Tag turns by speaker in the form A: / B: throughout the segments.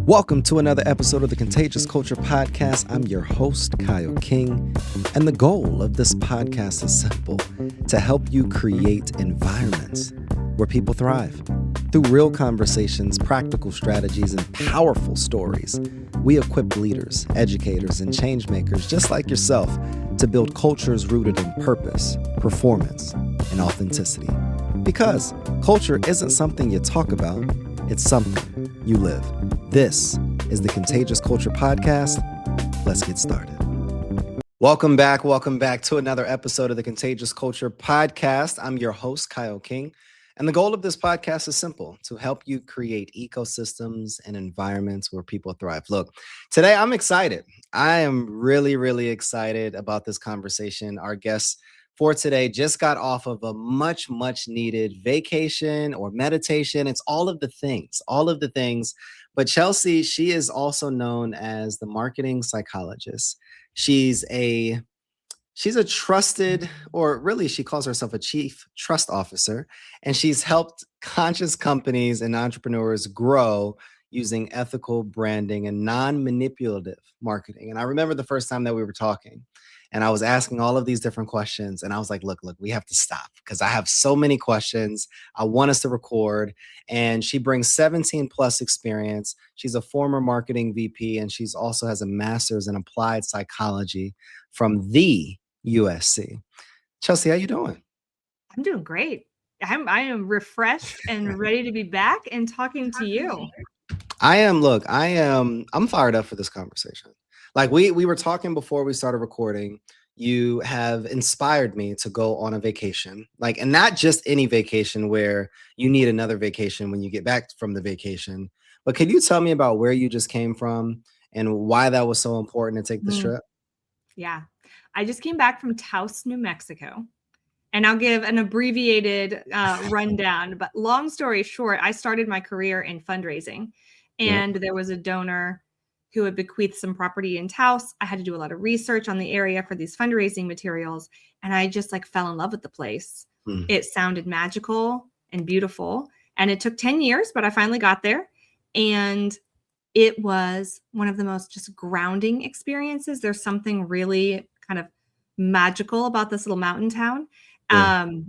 A: Welcome to another episode of the Contagious Culture Podcast. I'm your host, Kyle King, and the goal of this podcast is simple: to help you create environments where people thrive. Through real conversations, practical strategies, and powerful stories, we equip leaders, educators, and change makers just like yourself to build cultures rooted in purpose, performance, and authenticity. Because culture isn't something you talk about, it's something you live. This is the Contagious Culture Podcast. Let's get started. Welcome back to another episode of the Contagious Culture Podcast. I'm your host, Kyle King, and the goal of this podcast is simple: to help you create ecosystems and environments where people thrive. Look, today I'm excited. I am really excited about this conversation. Our guest for today just got off of a much needed vacation or meditation. It's all of the things. But Chelsea, she is also known as the marketing psychologist. She's a trusted, or really she calls herself a chief trust officer, and she's helped conscious companies and entrepreneurs grow using ethical branding and non-manipulative marketing. And I remember the first time that we were talking, and I was asking all of these different questions, and I was like, look, we have to stop because I have so many questions. I want us to record. And she brings 17 plus experience. She's a former marketing VP, and she's also has a master's in applied psychology from the USC. Chelsea, how you doing?
B: I'm doing great. I am refreshed and ready to be back and talking to you.
A: I'm fired up for this conversation. Like we were talking before we started recording. You have inspired me to go on a vacation, and not just any vacation where you need another vacation when you get back from the vacation. But could you tell me about where you just came from and why that was so important to take this trip?
B: Yeah, I just came back from Taos, New Mexico, and I'll give an abbreviated rundown. But long story short, I started my career in fundraising, and there was a donor who had bequeathed some property in Taos. I had to do a lot of research on the area for these fundraising materials, and I just fell in love with the place. It sounded magical and beautiful, and it took 10 years, but I finally got there, and it was one of the most just grounding experiences. There's something really kind of magical about this little mountain town.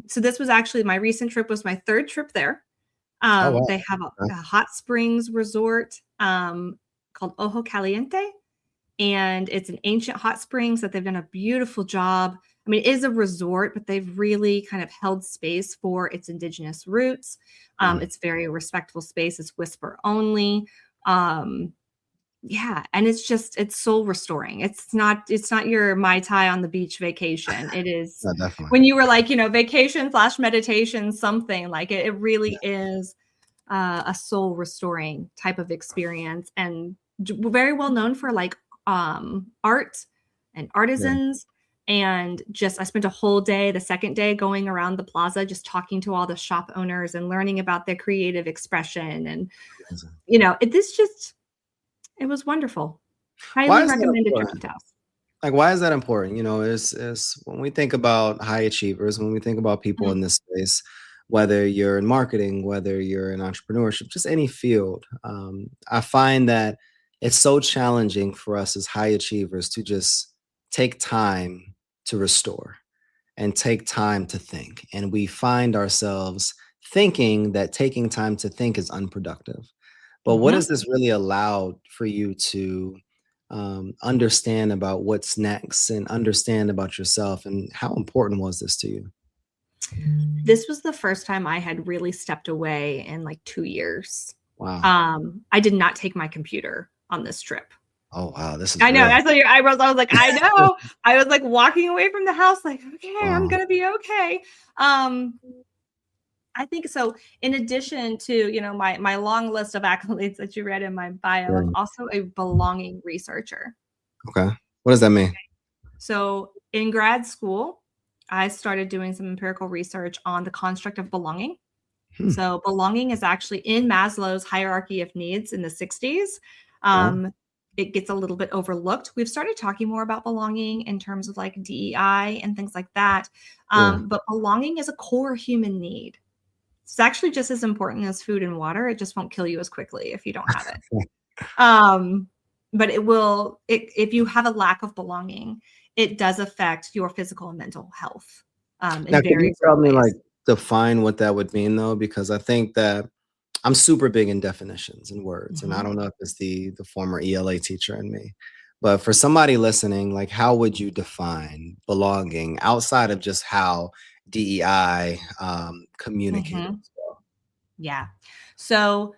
B: So this was actually my recent trip, was my third trip there. Wow. They have a hot springs resort called Ojo Caliente, and it's an ancient hot springs that they've done a beautiful job. I mean, it is a resort, but they've really kind of held space for its indigenous roots. It's very respectful space. It's whisper only. And it's soul restoring. It's not your Mai Tai on the beach vacation. It is when you were vacation / meditation, something it really is a soul restoring type of experience, and very well known for art and artisans. And I spent a whole day, the second day, going around the plaza, just talking to all the shop owners and learning about their creative expression. And, it was wonderful. Highly recommended trip to Taos.
A: Why is that important? Is when we think about high achievers, when we think about people in this space, whether you're in marketing, whether you're in entrepreneurship, just any field, I find that it's so challenging for us as high achievers to just take time to restore and take time to think. And we find ourselves thinking that taking time to think is unproductive. But what has this really allowed for you to understand about what's next and understand about yourself? And how important was this to you?
B: This was the first time I had really stepped away in 2 years.
A: Wow.
B: I did not take my computer on this trip.
A: Oh, wow. This is
B: I know. I saw your eyebrows. I was like, I know. I was walking away from the house okay, wow. I'm going to be okay. I think so. In addition to, my long list of accolades that you read in my bio, I'm also a belonging researcher.
A: Okay. What does that mean?
B: So in grad school, I started doing some empirical research on the construct of belonging. So belonging is actually in Maslow's hierarchy of needs in the 60s. It gets a little bit overlooked. We've started talking more about belonging in terms of DEI and things like that. But belonging is a core human need. It's actually just as important as food and water. It just won't kill you as quickly if you don't have it. Um, but if you have a lack of belonging, it does affect your physical and mental health
A: Now,
B: in
A: could you
B: very
A: tell
B: real
A: me, like,
B: ways.
A: define what that would mean though? Because I think that I'm super big in definitions and words, and I
B: Mhm.
A: don't know if it's the former ELA teacher in me. But for somebody listening, like, how would you define belonging outside of just how DEI communicated
B: Mhm.
A: as well?
B: Yeah. So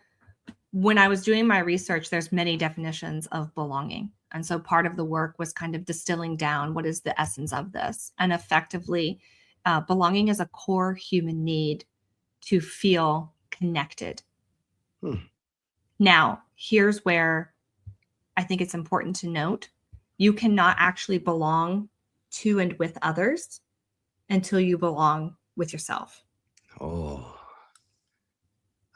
B: when I was doing my research, there's many definitions of belonging. And so part of the work was kind of distilling down what is the essence of this. And effectively, belonging is a core human need to feel connected.
A: Hmm.
B: Now, here's where I think it's important to note you cannot actually belong to and with others until you belong with yourself,
A: Oh,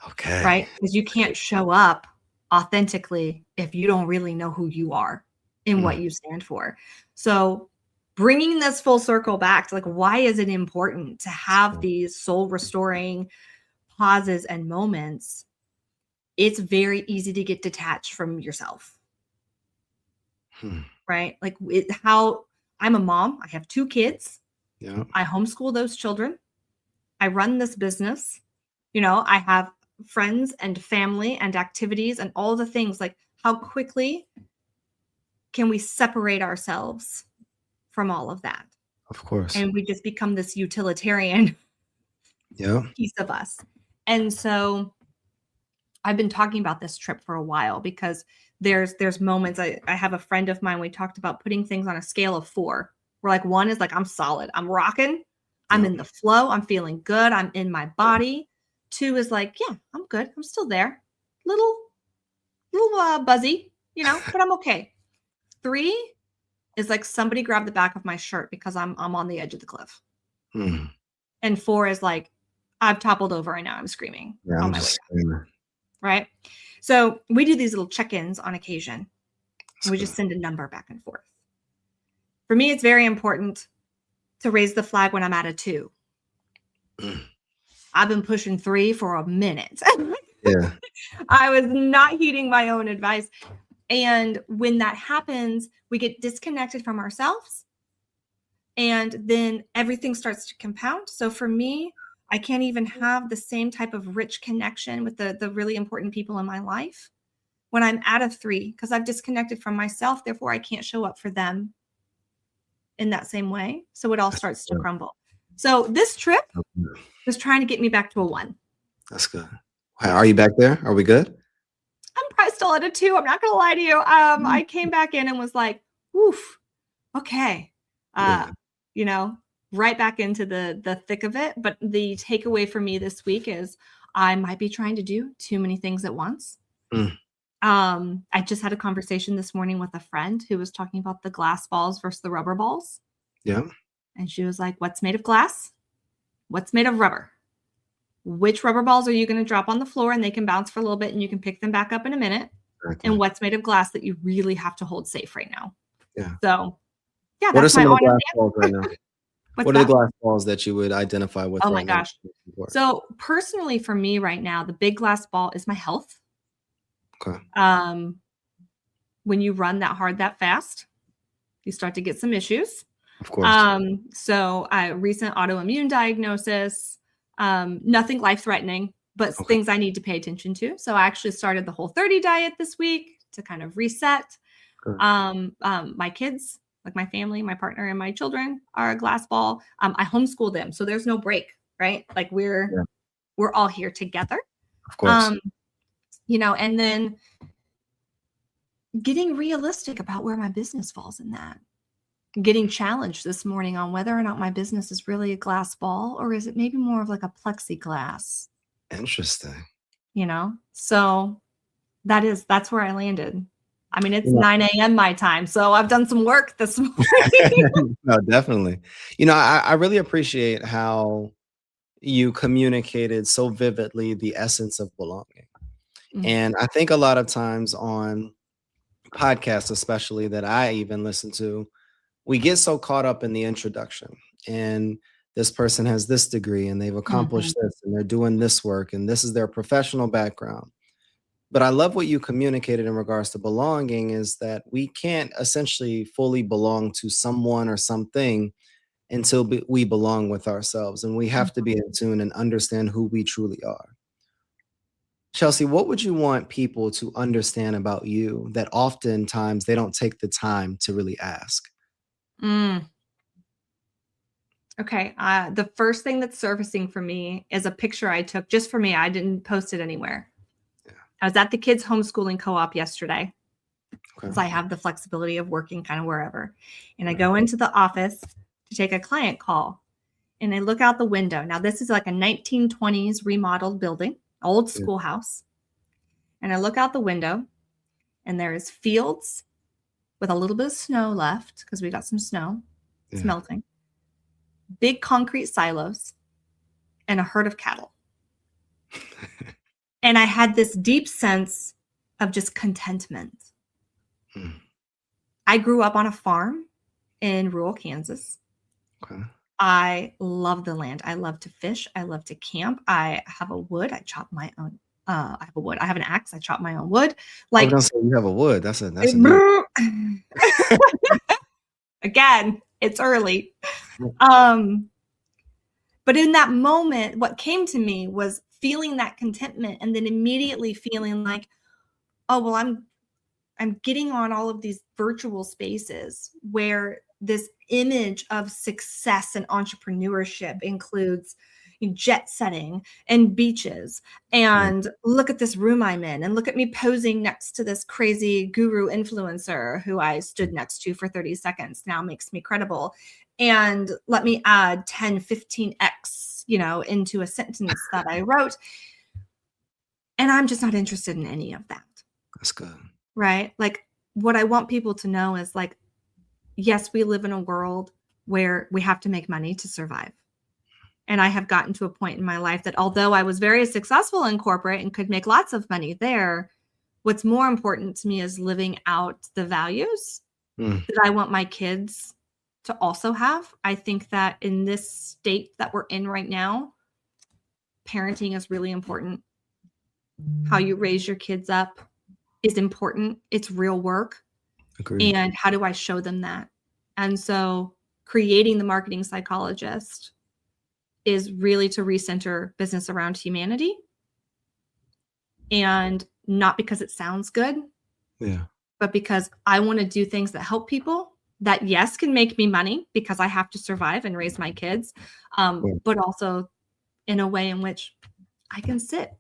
A: okay.
B: right? Because you can't show up authentically if you don't really know who you are and
A: Hmm.
B: what you stand for. So, bringing this full circle back to like, why is it important to have these soul restoring pauses and moments? It's very easy to get detached from yourself,
A: Hmm.
B: right? Like, how I'm a mom, I have 2 kids,
A: Yeah,
B: I homeschool those children, I run this business, I have friends and family and activities and all the things. Like, how quickly can we separate ourselves from all of that?
A: of course.
B: And we just become this utilitarian
A: Yeah.
B: piece of us. And so I've been talking about this trip for a while because there's moments. I have a friend of mine, we talked about putting things on a scale of 4. Where like 1 is like I'm solid, I'm rocking, I'm
A: Yeah.
B: in the flow, I'm feeling good, I'm in my body. 2 is like, yeah, I'm good, I'm still there. Little buzzy, but I'm okay. 3 is like somebody grabbed the back of my shirt because I'm on the edge of the cliff.
A: Hmm.
B: And 4 is like I've toppled over and now I'm screaming
A: Yeah,
B: on
A: I'm
B: my way
A: just
B: down,
A: screaming.
B: right? So we do these little check-ins on occasion.
A: That's
B: And we
A: good.
B: just send a number back and forth. For me, it's very important to raise the flag when I'm at a 2.
A: Mm.
B: I've been pushing 3 for a minute.
A: Yeah.
B: I was not heeding my own advice. And when that happens, we get disconnected from ourselves. And then everything starts to compound. So for me, I can't even have the same type of rich connection with the really important people in my life when I'm at a 3 because I've disconnected from myself. Therefore, I can't show up for them in that same way. So it all
A: That's
B: starts to
A: good.
B: crumble. So this trip
A: That's good.
B: was trying to get me back to a 1.
A: That's good. Are you back there? Are we good?
B: I'm probably still at a 2. I'm not gonna lie to you. I came back in and was like, "Oof, okay." Uh,
A: Yeah.
B: you know, right back into the thick of it. But the takeaway for me this week is I might be trying to do too many things at once.
A: Mm.
B: I just had a conversation this morning with a friend who was talking about the glass balls versus the rubber balls.
A: Yeah.
B: And she was like, "What's made of glass? What's made of rubber? Which rubber balls are you going to drop on the floor and they can bounce for a little bit and you can pick them back up in a minute? And
A: Exactly.
B: what's made of glass that you really have to hold safe right now?"
A: Yeah.
B: So, yeah,
A: What are
B: that's my
A: some of the
B: honest
A: glass balls right
B: answer.
A: now?
B: What's
A: What are the
B: that?
A: glass balls that you would identify with
B: Oh my
A: right now?
B: gosh. So, personally, for me right now, the big glass ball is my health.
A: Okay.
B: Um, when you run that hard, that fast, you start to get some issues.
A: Of course.
B: So I recent autoimmune diagnosis, nothing life threatening, but
A: Okay.
B: things I need to pay attention to. So I actually started the Whole30 diet this week to kind of reset.
A: Good.
B: My kids, like my family, my partner, and my children are a glass ball. I homeschool them, so there's no break, right? Like we're
A: Yeah.
B: we're all here together.
A: Of course.
B: Um, and then getting realistic about where my business falls in that. Getting challenged this morning on whether or not my business is really a glass ball or is it maybe more of like a plexiglass,
A: Interesting.
B: So that's where I landed. I mean, it's
A: You
B: 9 a.m. my time, so I've done some work this morning.
A: No, definitely. I really appreciate how you communicated so vividly the essence of belonging.
B: Mhm.
A: And I think a lot of times on podcasts, especially that I even listen to, we get so caught up in the introduction and this person has this degree and they've
B: Mhm.
A: accomplished this and they're doing this work and this is their professional background. But I love what you communicated in regards to belonging is that we can't essentially fully belong to someone or something until we belong with ourselves. And we have to be in tune and understand who we truly are. Chelsea, what would you want people to understand about you that oftentimes they don't take the time to really ask?
B: Okay. The first thing that's surfacing for me is a picture I took just for me. I didn't post it anywhere.
A: Yeah.
B: I was at the kids' homeschooling co-op yesterday because I
A: Okay.
B: have the flexibility of working kind of wherever. And I go into the office to take a client call. And I look out the window. Now, this is like a 1920s remodeled building, old
A: Yeah.
B: schoolhouse. And I look out the window, and there is fields with a little bit of snow left because we got some snow. It's
A: Yeah.
B: melting. Big concrete silos and a herd of cattle. And I had this deep sense of just contentment.
A: Mm.
B: I grew up on a farm in rural Kansas.
A: Okay.
B: I love the land. I love to fish. I love to camp. I have a wood. I chop my own. I have a wood. I have an axe. I chop my own wood.
A: I was
B: Like,
A: gonna say you have a wood. That's a new.
B: again, it's early. But in that moment, what came to me was feeling that contentment and then immediately feeling like, oh, well, I'm getting on all of these virtual spaces where this image of success and entrepreneurship includes jet setting and beaches. And look at this room I'm in, and look at me posing next to this crazy guru influencer who I stood next to for 30 seconds now makes me credible. And let me add 10, 15x, into a sentence that I wrote. And I'm just not interested in any of that.
A: That's good.
B: Right? Like, what I want people to know is, like, yes, we live in a world where we have to make money to survive. And I have gotten to a point in my life that although I was very successful in corporate and could make lots of money there, what's more important to me is living out the values that I want my kids to also have. I think that in this state that we're in right now, parenting is really important. How you raise your kids up is important. It's real work.
A: Agreed.
B: And how do I show them that? And so creating the marketing psychologist is really to recenter business around humanity, and not because it sounds good, but because I want to do things that help people that, yes, can make me money because I have to survive and raise my kids, but also in a way in which I can sit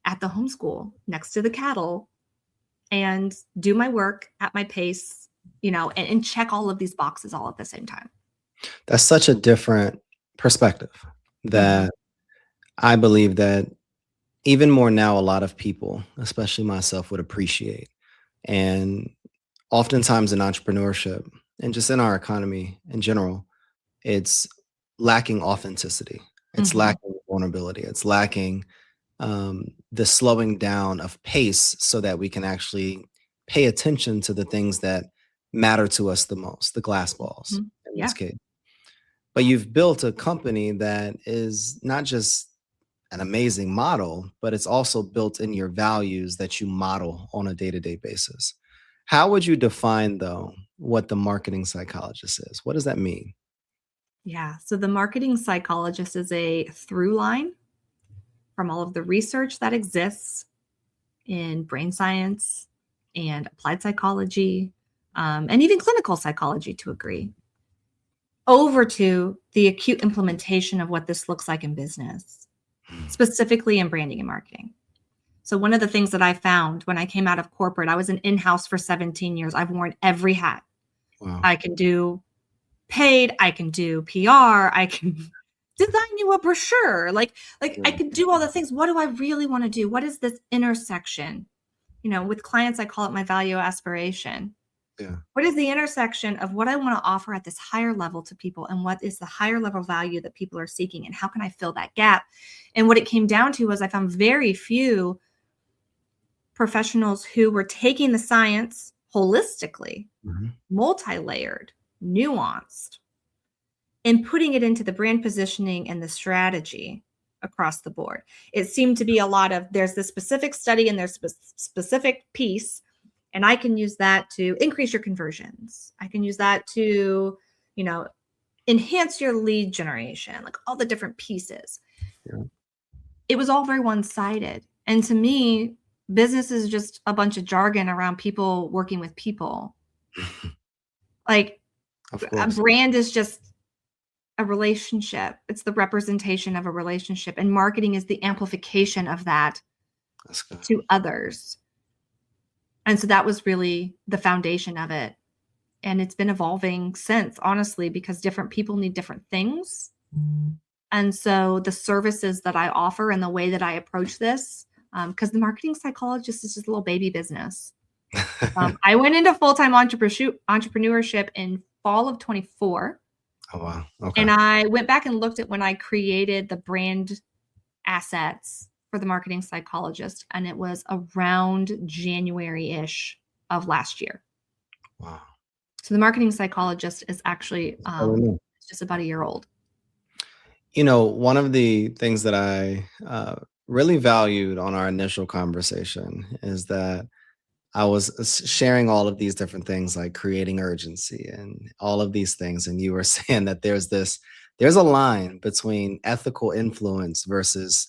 B: at the homeschool next to the cattle and do my work at my pace, and check all of these boxes all at the same time.
A: That's such a different perspective that I believe that even more now, a lot of people, especially myself, would appreciate. And oftentimes in entrepreneurship and just in our economy in general, it's lacking authenticity. It's lacking vulnerability. It's lacking the slowing down of pace so that we can actually pay attention to the things that matter to us the most, the glass balls in this case. But you've built a company that is not just an amazing model, but it's also built in your values that you model on a day-to-day basis. How would you define, though, what the marketing psychologist is? What does that mean?
B: Yeah. So the marketing psychologist is a through line from all of the research that exists in brain science and applied psychology, and even clinical psychology to agree, over to the acute implementation of what this looks like in business, specifically in branding and marketing. So one of the things that I found when I came out of corporate, I was an in-house for 17 years. I've worn every hat.
A: Wow.
B: I can do paid, I can do PR, I can design you a brochure. Like I could do all the things. What do I really want to do? What is this intersection? With clients, I call it my value aspiration.
A: Yeah.
B: What is the intersection of what I want to offer at this higher level to people, and what is the higher level value that people are seeking, and how can I fill that gap? And what it came down to was I found very few professionals who were taking the science holistically, multi-layered, nuanced, and putting it into the brand positioning and the strategy across the board. It seemed to be a lot of there's this specific study and there's specific piece, and I can use that to increase your conversions. I can use that to, enhance your lead generation, like all the different pieces.
A: Yeah.
B: It was all very one-sided. And to me, business is just a bunch of jargon around people working with people. Like a brand is just a relationship. It's the representation of a relationship, and marketing is the amplification of that to others. And so that was really the foundation of it. And it's been evolving since, honestly, because different people need different things. And so the services that I offer and the way that I approach this, because the marketing psychologist is just a little baby business. I went into full-time entrepreneurship in fall of 24.
A: Oh, wow. Okay.
B: And I went back and looked at when I created the brand assets for the marketing psychologist, and it was around January-ish of last year.
A: Wow.
B: So the marketing psychologist is actually just about a year old.
A: One of the things that I really valued on our initial conversation is that I was sharing all of these different things like creating urgency and all of these things. And you were saying that there's a line between ethical influence versus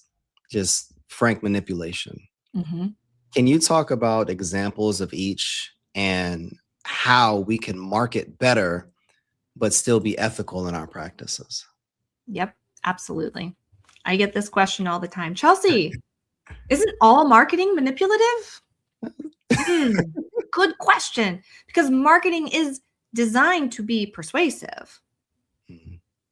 A: just frank manipulation.
B: Mm-hmm.
A: Can you talk about examples of each and how we can market better, but still be ethical in our practices?
B: Yep, absolutely. I get this question all the time. Chelsea, isn't all marketing manipulative? Good question, because marketing is designed to be persuasive,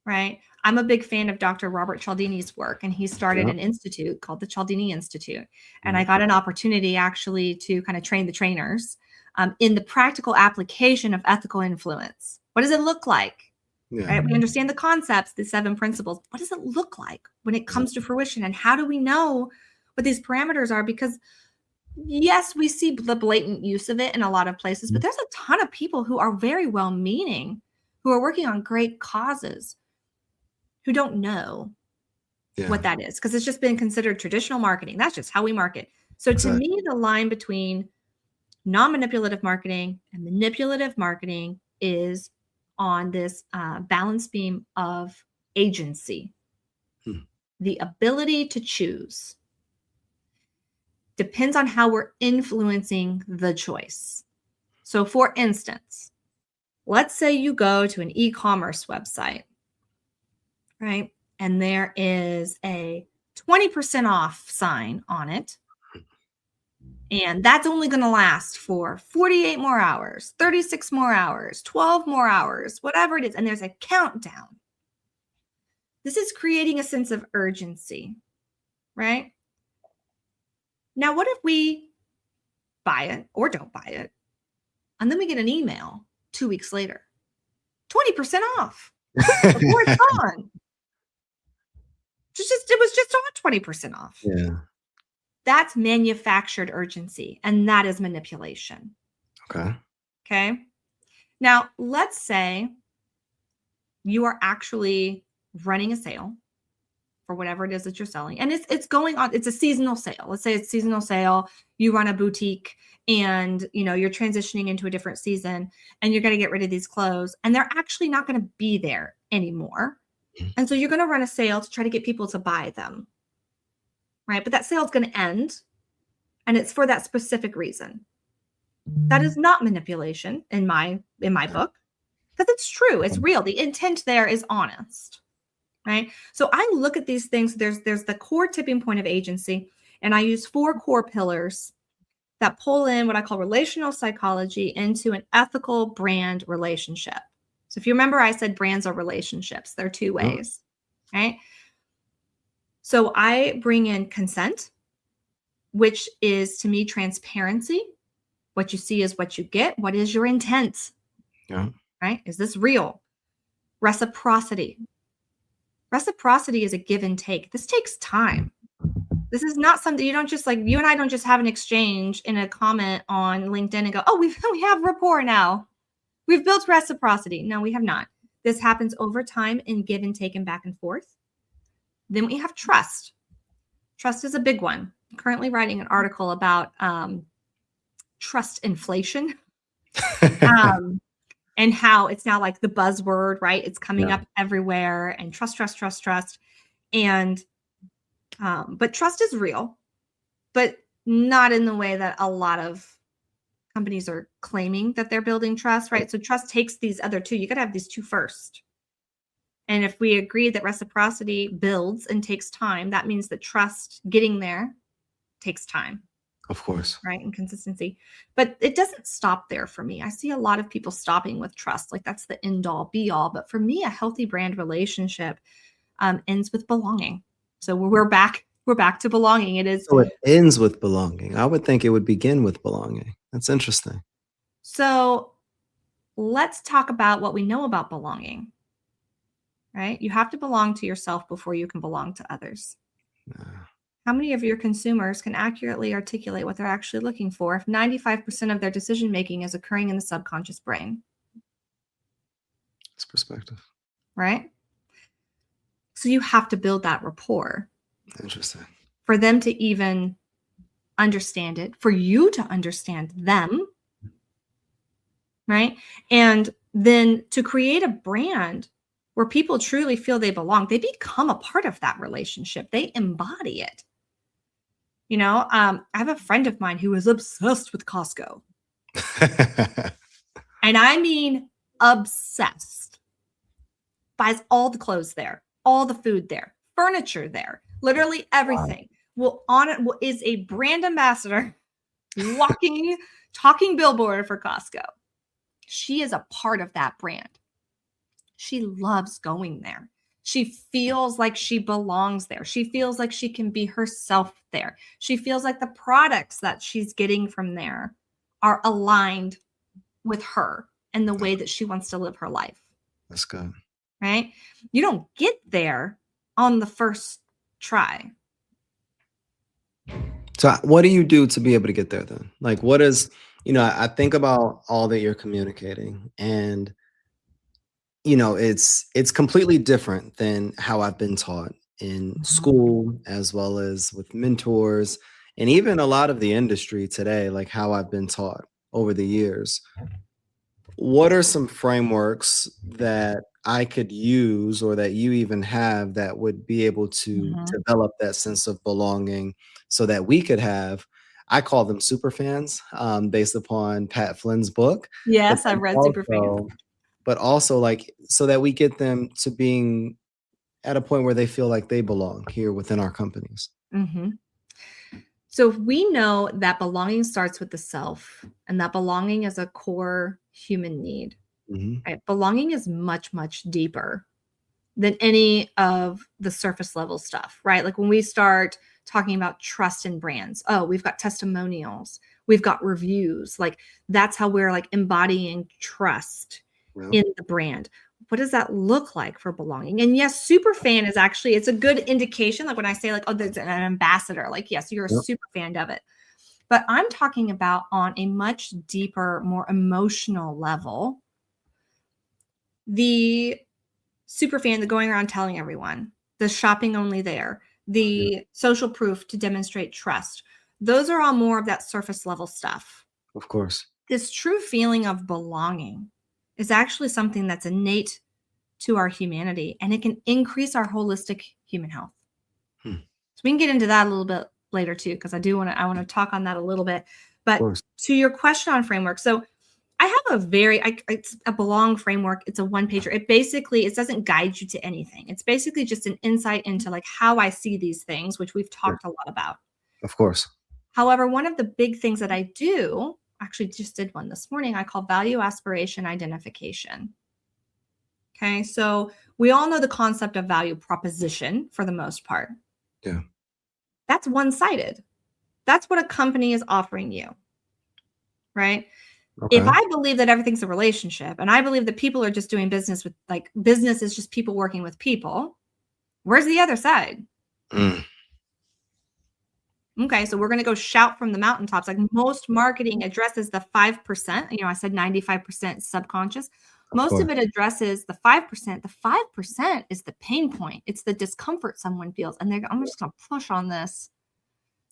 B: right? I'm a big fan of Dr. Robert Cialdini's work, and he started an institute called the Cialdini Institute. And I got an opportunity actually to kind of train the trainers in the practical application of ethical influence. What does it look like?
A: Yeah.
B: Right? We understand the concepts, the 7 principles. What does it look like when it comes to fruition? And how do we know what these parameters are? Because yes, we see the blatant use of it in a lot of places, but there's a ton of people who are very well-meaning, who are working on great causes, who don't know what that is, because it's just been considered traditional marketing. That's just how we market. So to me, the line between non-manipulative marketing and manipulative marketing is on this balance beam of agency, the ability to choose. Depends on how we're influencing the choice. So for instance, let's say you go to an e-commerce website, right? And there is a 20% off sign on it. And that's only going to last for 48 more hours, 36 more hours, 12 more hours, whatever it is. And there's a countdown. This is creating a sense of urgency, right? Now, what if we buy it or don't buy it, and then we get an email 2 weeks later, 20% off before it's gone? It was just on 20% off.
A: Yeah.
B: That's manufactured urgency, and that is manipulation. Okay. Now, let's say you are actually running a sale for whatever it is that you're selling, and it's going on. It's a seasonal sale. Let's say it's seasonal sale. You run a boutique, and you're transitioning into a different season, and you're going to get rid of these clothes, and they're actually not going to be there anymore. And so you're going to run a sale to try to get people to buy them. Right? But that sale is going to end, and it's for that specific reason. That is not manipulation in my book, because it's true. It's real. The intent there is honest. Right? So I look at these things. There's the core tipping point of agency, and I use 4 core pillars that pull in what I call relational psychology into an ethical brand relationship. So if you remember, I said brands are relationships. There are 2 ways, right? So I bring in consent, which is to me transparency. What you see is what you get. What is your intent?
A: Yeah.
B: Right? Is this real? Reciprocity. Reciprocity is a give and take. This takes time. This is not something you don't just you and I don't just have an exchange in a comment on LinkedIn and go, oh, we have rapport now. We've built reciprocity. No, we have not. This happens over time in give and take and back and forth. Then we have trust. Trust is a big one. I'm currently writing an article about trust inflation. And how it's now like the buzzword, right? It's coming up everywhere, and trust. And, but trust is real, but not in the way that a lot of companies are claiming that they're building trust, right? So trust takes these other two. You got to have these two first. And if we agree that reciprocity builds and takes time, that means that trust getting there takes time.
A: Of course.
B: Right. And consistency. But it doesn't stop there for me. I see a lot of people stopping with trust. Like that's the end all be all. But for me, a healthy brand relationship ends with belonging. So we're back to belonging. It is.
A: So it ends with belonging. I would think it would begin with belonging. That's interesting.
B: So let's talk about what we know about belonging. Right. You have to belong to yourself before you can belong to others. How many of your consumers can accurately articulate what they're actually looking for if 95% of their decision-making is occurring in the subconscious brain?
A: It's perspective.
B: Right? So you have to build that rapport.
A: Interesting.
B: For them to even understand it, for you to understand them, right? And then to create a brand where people truly feel they belong, they become a part of that relationship. They embody it. You know, I have a friend of mine who is obsessed with Costco. And I mean obsessed. Buys all the clothes there, all the food there, furniture there, literally everything. Wow. Is a brand ambassador, walking, talking billboard for Costco. She is a part of that brand. She loves going there. She feels like she belongs there. She feels like she can be herself there. She feels like the products that she's getting from there are aligned with her and the way that she wants to live her life.
A: That's good.
B: Right? You don't get there on the first try.
A: So what do you do to be able to get there then? Like what is, I think about all that you're communicating, and it's completely different than how I've been taught in school, as well as with mentors, and even a lot of the industry today, like how I've been taught over the years. What are some frameworks that I could use, or that you even have, that would be able to develop that sense of belonging so that we could have, I call them super fans, based upon Pat Flynn's book.
B: Yes, I've read Super Fans.
A: But also like, so that we get them to being at a point where they feel like they belong here within our companies.
B: Mm-hmm. So we know that belonging starts with the self, and that belonging is a core human need. Right? Belonging is much, much deeper than any of the surface level stuff, right? Like when we start talking about trust in brands, we've got testimonials, we've got reviews. Like that's how we're like embodying trust in the brand. What does that look like for belonging? And yes, super fan is actually, it's a good indication. Like when I say like, there's an ambassador, like, yes, you're a super fan of it. But I'm talking about on a much deeper, more emotional level, the super fan, the going around telling everyone, the shopping only there, the social proof to demonstrate trust. Those are all more of that surface level stuff.
A: Of course.
B: This true feeling of belonging is actually something that's innate to our humanity, and it can increase our holistic human health. So we can get into that a little bit later too, because I want to talk on that a little bit. But to your question on framework, so I have it's a belong framework. It's a one-pager. It doesn't guide you to anything. It's basically just an insight into like how I see these things, which we've talked a lot about.
A: Of course.
B: However, one of the big things that I do, actually just did one this morning, I call value aspiration identification. Okay, so we all know the concept of value proposition for the most part.
A: Yeah. That's
B: one-sided. That's what a company is offering you, right? Okay. If I believe that everything's a relationship, and I believe that people are just doing business with, like, business is just people working with people, where's the other side? Okay, so we're going to go shout from the mountaintops. Like most marketing addresses the 5%. I said 95% subconscious. Most of it addresses the 5%. The 5% is the pain point. It's the discomfort someone feels. And I'm just going to push on this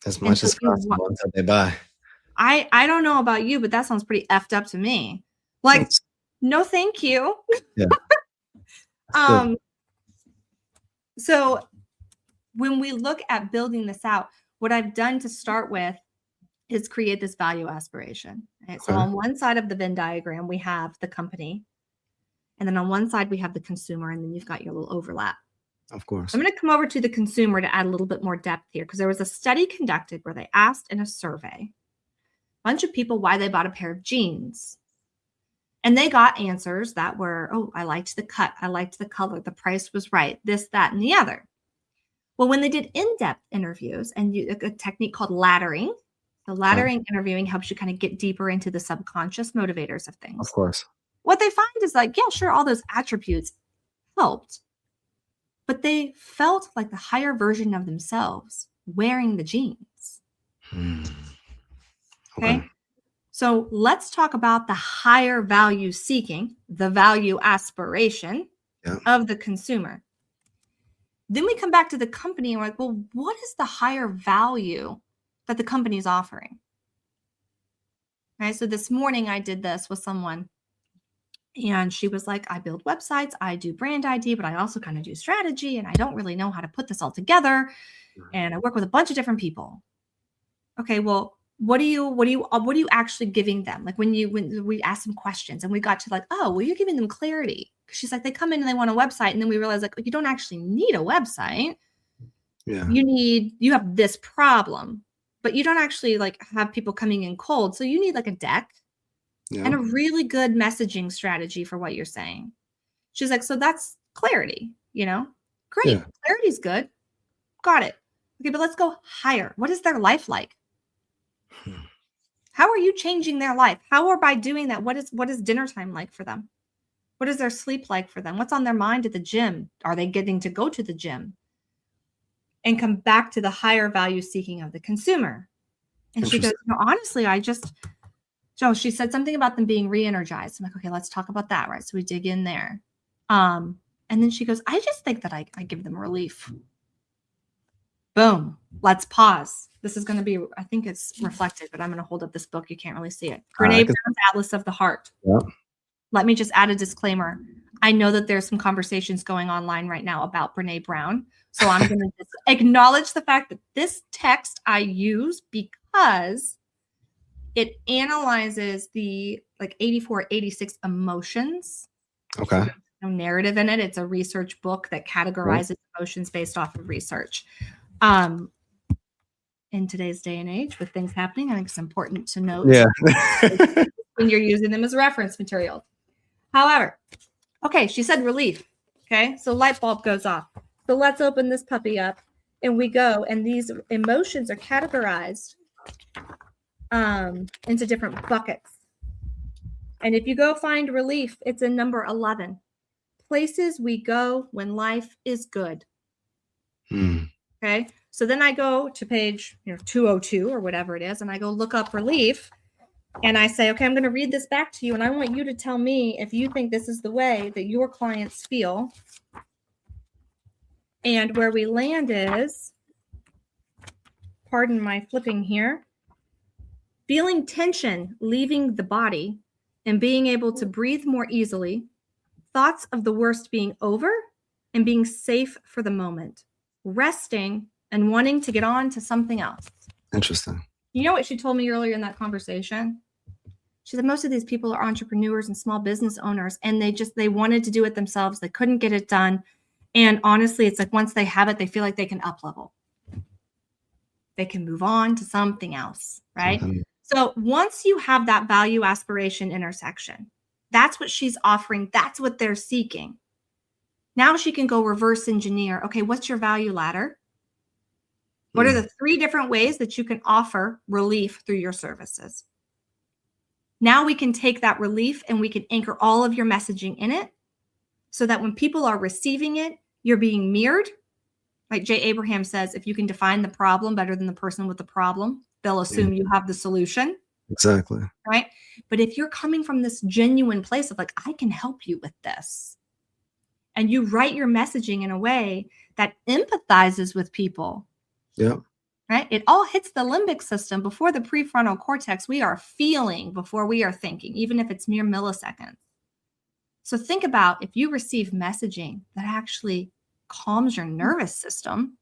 A: as much as possible until they buy.
B: I don't know about you, but that sounds pretty effed up to me. Like, no, thank you.
A: Yeah.
B: So when we look at building this out, what I've done to start with is create this value aspiration. Right? So on one side of the Venn diagram, we have the company. And then on one side, we have the consumer. And then you've got your little overlap.
A: Of course.
B: I'm going to come over to the consumer to add a little bit more depth here, because there was a study conducted where they asked in a survey a bunch of people why they bought a pair of jeans. And they got answers that were, oh, I liked the cut. I liked the color. The price was right. This, that, and the other. Well, when they did in-depth interviews and a technique called laddering, so laddering interviewing helps you kind of get deeper into the subconscious motivators of things.
A: Of course.
B: What they find is like, yeah, sure, all those attributes helped, but they felt like the higher version of themselves wearing the jeans. Okay. So let's talk about the higher value seeking, the value aspiration of the consumer. Then we come back to the company and we're like, well, what is the higher value that the company is offering? Right. So this morning I did this with someone and she was like, I build websites, I do brand ID, but I also kind of do strategy and I don't really know how to put this all together. And I work with a bunch of different people. Okay, well, what are you actually giving them? Like when we asked them questions and we got to like, oh, well, you're giving them clarity. She's like, they come in and they want a website. And then we realized like, you don't actually need a website.
A: Yeah.
B: You have this problem, but you don't actually like have people coming in cold. So you need like a deck and a really good messaging strategy for what you're saying. She's like, so that's clarity, great. Yeah. Clarity's good. Got it. Okay, but let's go higher. What is their life like? How are you changing their life? How are by doing that? What is dinner time like for them? What is their sleep like for them? What's on their mind at the gym? Are they getting to go to the gym? And come back to the higher value seeking of the consumer. And she goes, no, honestly, she said something about them being re-energized. I'm like, okay, let's talk about that. Right. So we dig in there. And then she goes, I just think that I give them relief. Boom. Let's pause. This is going to be, I think it's reflected, but I'm going to hold up this book. You can't really see it. Brene Brown's Atlas of the Heart. Yep. Let me just add a disclaimer. I know that there's some conversations going online right now about Brene Brown. So I'm going to just acknowledge the fact that this text I use because it analyzes the 84, 86 emotions.
A: Okay.
B: There's no narrative in it. It's a research book that categorizes emotions based off of research. In today's day and age with things happening, I think it's important to note when you're using them as reference material. However, okay, she said relief. Okay, so light bulb goes off. So let's open this puppy up and we go, and these emotions are categorized into different buckets. And if you go find relief, it's in number 11. Places we go when life is good. Okay. So then I go to page 202 or whatever it is, and I go look up relief, and I say, okay, I'm going to read this back to you, and I want you to tell me if you think this is the way that your clients feel. And where we land is, pardon my flipping here, feeling tension leaving the body and being able to breathe more easily, thoughts of the worst being over and being safe for the moment, resting and wanting to get on to something else.
A: Interesting.
B: You know what she told me earlier in that conversation? She said most of these people are entrepreneurs and small business owners, and they wanted to do it themselves. They couldn't get it done. And honestly, it's like once they have it, they feel like they can up level. They can move on to something else, right? Mm-hmm. So once you have that value aspiration intersection, that's what she's offering. That's what they're seeking. Now she can go reverse engineer. Okay, what's your value ladder? What are the 3 different ways that you can offer relief through your services? Now we can take that relief and we can anchor all of your messaging in it so that when people are receiving it, you're being mirrored. Like Jay Abraham says, if you can define the problem better than the person with the problem, they'll assume you have the solution.
A: Exactly.
B: right? But if you're coming from this genuine place of like, I can help you with this, and you write your messaging in a way that empathizes with people,
A: Yeah.
B: right? It all hits the limbic system before the prefrontal cortex. We are feeling before we are thinking, even if it's mere milliseconds. So think about if you receive messaging that actually calms your nervous system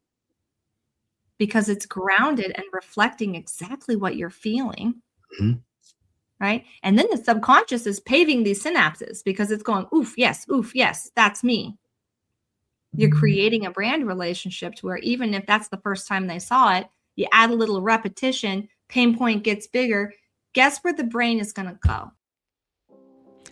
B: because it's grounded and reflecting exactly what you're feeling,
A: Mhm.
B: right? And then the subconscious is paving these synapses because it's going, oof, yes, that's me. You're creating a brand relationship to where even if that's the first time they saw it, you add a little repetition, pain point gets bigger. Guess where the brain is going to go?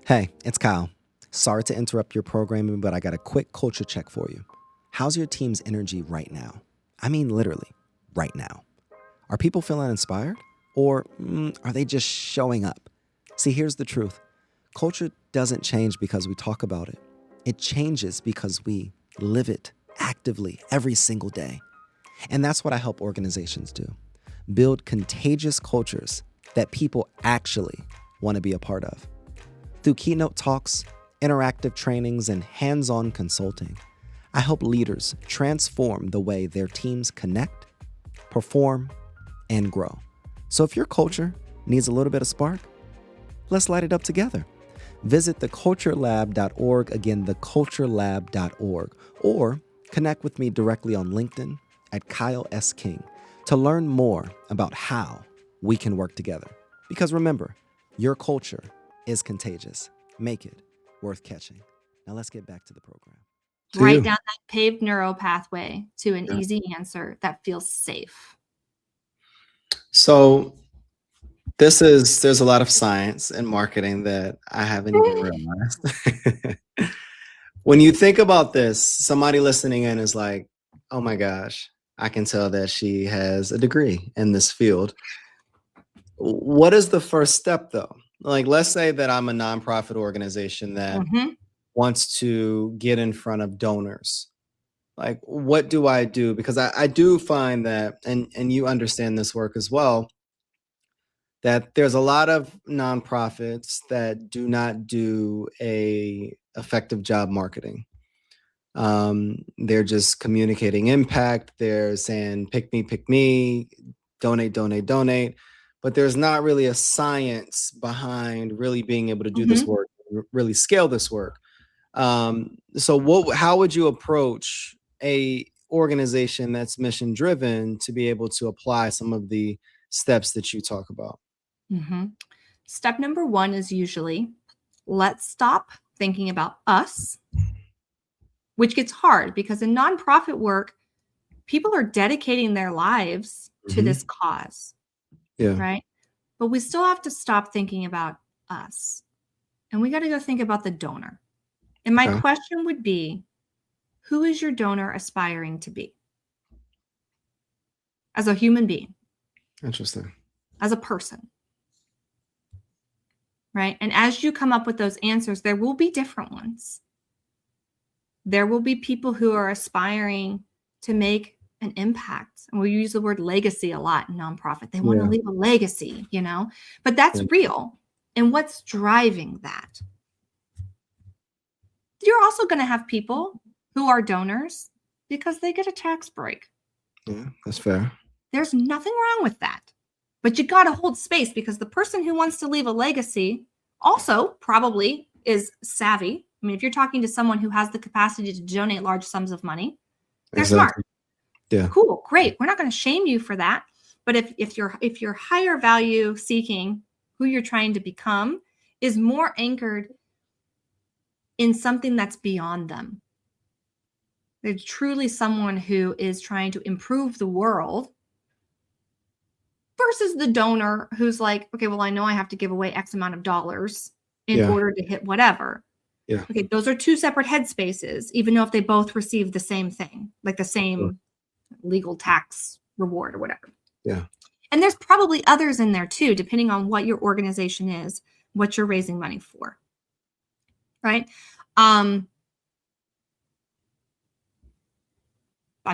A: Hey, it's Kyle. Sorry to interrupt your programming, but I got a quick culture check for you. How's your team's energy right now? I mean, literally, right now. Are people feeling inspired? Or are they just showing up? See, here's the truth. Culture doesn't change because we talk about it. It changes because we live it actively every single day. And that's what I help organizations do. Build contagious cultures that people actually want to be a part of. Through keynote talks, interactive trainings, and hands-on consulting, I help leaders transform the way their teams connect, perform, and grow. So if your culture needs a little bit of spark, let's light it up together. Visit theculturelab.org, again, theculturelab.org, or connect with me directly on LinkedIn at Kyle S. King to learn more about how we can work together. Because remember, your culture is contagious. Make it worth catching. Now let's get back to the program.
B: Right down that paved neural pathway to an
A: Yeah.
B: easy answer that feels safe.
A: So there's a lot of science and marketing that I haven't even realized. When you think about this, somebody listening in is like, oh my gosh, I can tell that she has a degree in this field. What is the first step though? Like, let's say that I'm a nonprofit organization that wants to get in front of donors. Like, what do I do? Because I do find that, and you understand this work as well, that there's a lot of nonprofits that do not do a effective job marketing. They're just communicating impact. They're saying, pick me, donate, donate, donate. But there's not really a science behind really being able to do this work, really scale this work. So how would you approach a organization that's mission driven to be able to apply some of the steps that you talk about?
B: Step number one is usually let's stop thinking about us, which gets hard because in nonprofit work, people are dedicating their lives to this cause,
A: Yeah.
B: right? But we still have to stop thinking about us. And we got to go think about the donor. And my question would be, who is your donor aspiring to be? As a human being.
A: Interesting.
B: As a person. Right? And as you come up with those answers, there will be different ones. There will be people who are aspiring to make an impact. And we use the word legacy a lot in nonprofit. They want to leave a legacy, but that's real. And what's driving that? You're also going to have people who are donors because they get a tax break.
A: Yeah, that's fair.
B: There's nothing wrong with that. But you got to hold space because the person who wants to leave a legacy also probably is savvy. I mean, if you're talking to someone who has the capacity to donate large sums of money, they're smart.
A: Yeah.
B: Cool, great. We're not going to shame you for that. But if you're higher value seeking, who you're trying to become is more anchored in something that's beyond them. They're truly someone who is trying to improve the world versus the donor who's like, okay, well, I know I have to give away X amount of dollars in order to hit whatever.
A: Yeah.
B: Okay, those are two separate headspaces, even though if they both receive the same thing, like the same legal tax reward or whatever.
A: Yeah.
B: And there's probably others in there too, depending on what your organization is, what you're raising money for. Right? By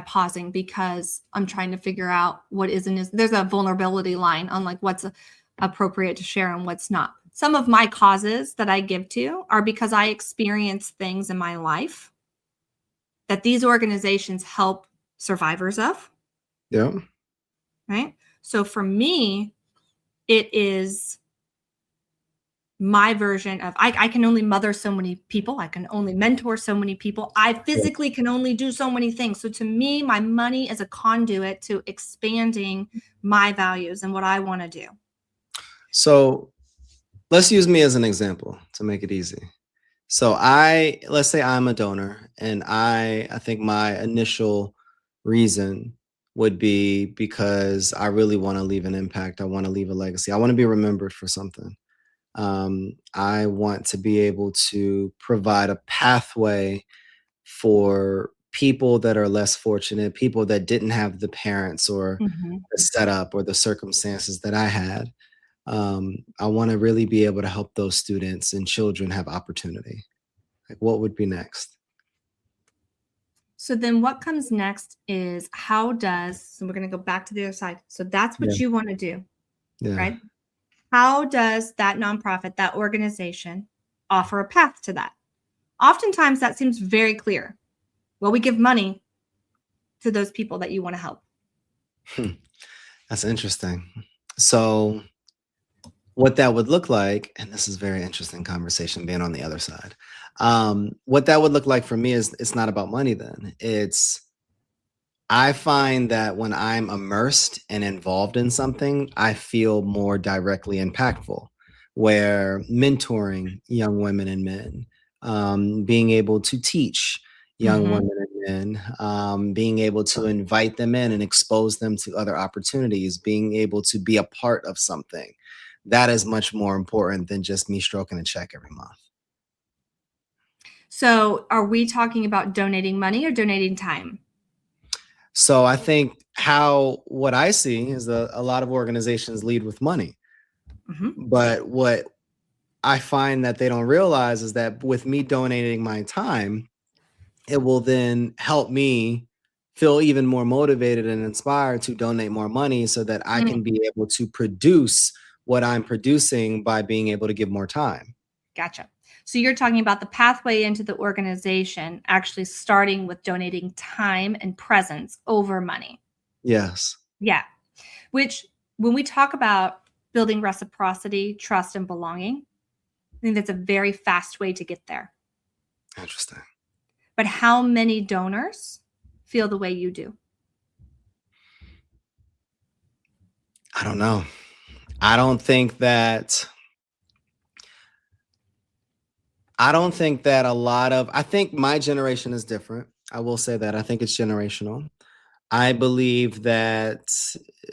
B: pausing because I'm trying to figure out what there's a vulnerability line on like what's appropriate to share and what's not. Some of my causes that I give to are because I experienced things in my life that these organizations help survivors of.
A: Yeah.
B: Right. So for me, it is my version of I can only mother so many people. I can only mentor so many people. I physically can only do so many things. So to me, my money is a conduit to expanding my values and what I want to do.
A: So let's use me as an example to make it easy. So let's say I'm a donor, and I think my initial reason would be because I really want to leave an impact. I want to leave a legacy. I want to be remembered for something. I want to be able to provide a pathway for people that are less fortunate, people that didn't have the parents or the setup or the circumstances that I had. I want to really be able to help those students and children have opportunity. Like, what would be next?
B: So then what comes next is so we're going to go back to the other side. So that's what you want to do, right? How does that nonprofit, that organization offer a path to that? Oftentimes that seems very clear. Well, we give money to those people that you want to help.
A: That's interesting. So what that would look like, and this is very interesting conversation being on the other side. What that would look like for me is it's not about money then. I find that when I'm immersed and involved in something, I feel more directly impactful, where mentoring young women and men, being able to teach young women and men, being able to invite them in and expose them to other opportunities, being able to be a part of something. That is much more important than just me stroking a check every month.
B: So are we talking about donating money or donating time?
A: So I think what I see is a lot of organizations lead with money. But what I find that they don't realize is that with me donating my time, it will then help me feel even more motivated and inspired to donate more money so that I can be able to produce what I'm producing by being able to give more time.
B: Gotcha. So you're talking about the pathway into the organization actually starting with donating time and presence over money.
A: Yes.
B: Yeah. Which when we talk about building reciprocity, trust, and belonging, I think that's a very fast way to get there.
A: Interesting.
B: But how many donors feel the way you do?
A: I don't know. I don't think that I think my generation is different. I will say that. I think it's generational. I believe that